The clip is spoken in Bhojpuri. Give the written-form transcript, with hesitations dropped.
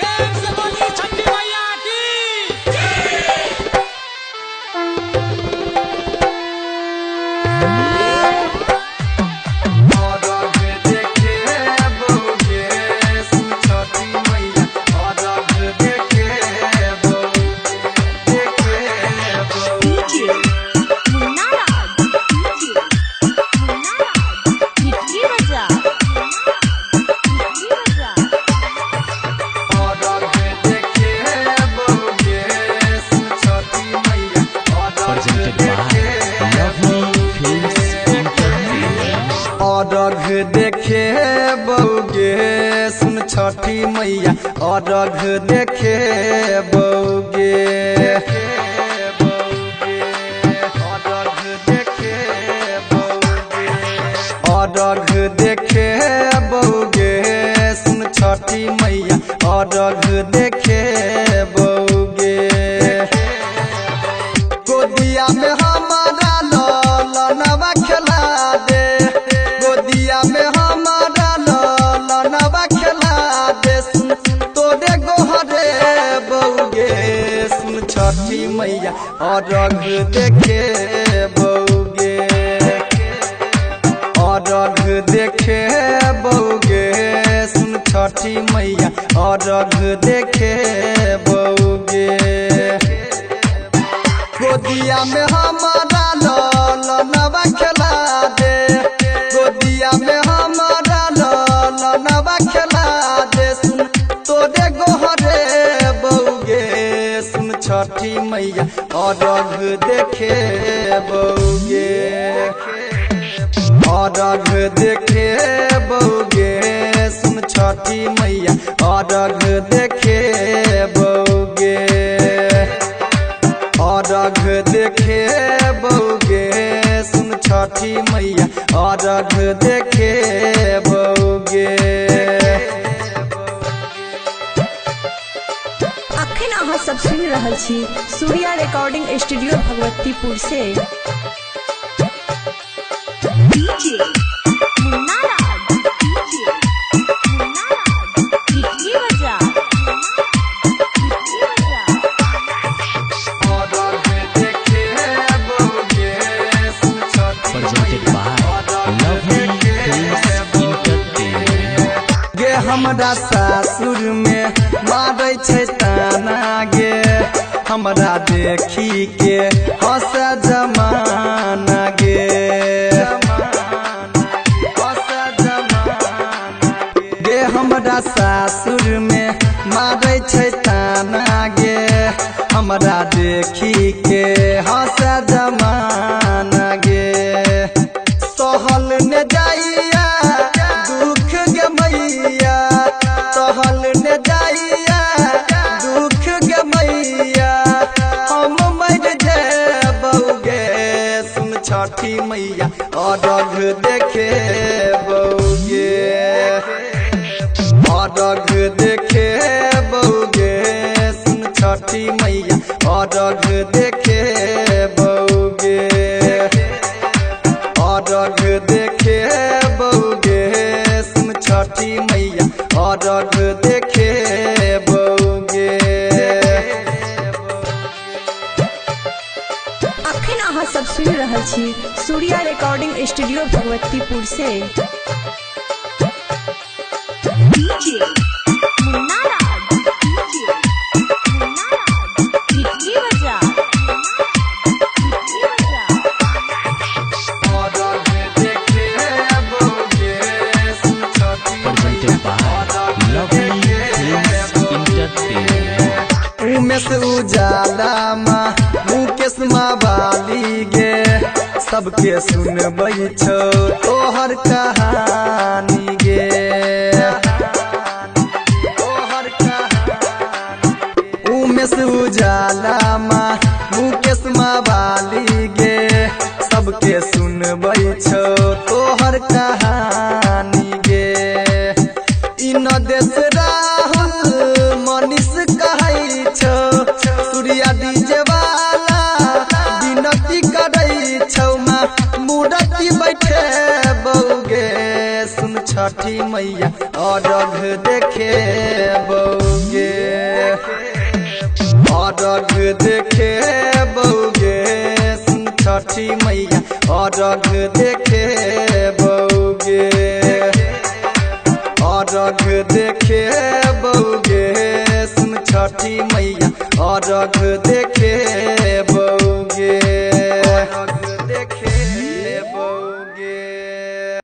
प्रेम से बोली छठी मैया की। अर्घ देखे बउगे सुन छठी मैया, अर्घ देखे बउगे, अर्घ देखे बउगे सुन छठी मैया, अर्घ देखे बउगे। गोदिया में हमारा ललनवा खेला दे, गोदिया में हमारा ललनवा खेला दे, सुन तोरे गोहरे बउगे सुन छठी मैया, अर्घ देखे बउगे, अर्घ देखे बउगे सुन छठी मैया, अर्घ देखे बउगे। गोदिया में हमारा ललनवा खेला दे, गोदिया में हमारा ललनवा खेला दे, सुन तोरे गोहरे बउगे सुन छठी मैया, अर्घ देखे बउगे, अर्घ देखे बउगे सुन छठी मैया, अर्घ देखे बउगे, अर्घ देखे बउगे सुन छठी मैया, अर्घ देखे बउगे। अखन अहाँ सब सुन रहल छी सूर्या रिकॉर्डिंग स्टूडियो भगवतीपुर से। डीजे मुन्ना राज, डीजे मुन्ना राज, डीजे बजा, डीजे बजा। गे हमरा सासुर में मारै छै ताना गे, हमरा देखी के हंस जमाना गे, गे हमरा सासुर में मारै छै ताना गे, हमरा देखी के हंस जमाना गे। सहल ने जाइया दुख गे मैया, सहल ने जाइया दुख गे मैया, हम मर जेबौगे सुन छठी मैया, अर्घ देखे बउगे, अर्घ देखे बउगे सुन छठी मैया, अर्घ देखे बउगे, अर्घ देखे बउगे सुन छठी मैया, अर्घ देखे बउगे। अखन अहाँ सब सुन रहल छी सूर्या रिकॉर्डिंग स्टूडियो भगवतीपुर से। डीजे मुन्ना राज, डीजे मुन्ना राज, डीजे बजा, डीजे बजा। उमेश उजाला माँ मुकेश माँ बाली गे, सबके सुनबै छौ तोहर कहानी गे, उमेश उजाला माँ मुकेश माँ बाली गे, सबके सुनबै छौ तोहर कहानी गे। इन देश राहुल मनीष कहै छौ, सूर्या डीजे वाला विनती करै छौ, माँ मूर्ति बैठे बउगे सुन छठी मैया, अर्घ देखे बउगे, अरघ देखे बउगे छठी मैया अरघ देखे बउगे अरघ देखे बउगे छठी मैया अरघ देखे बउगे।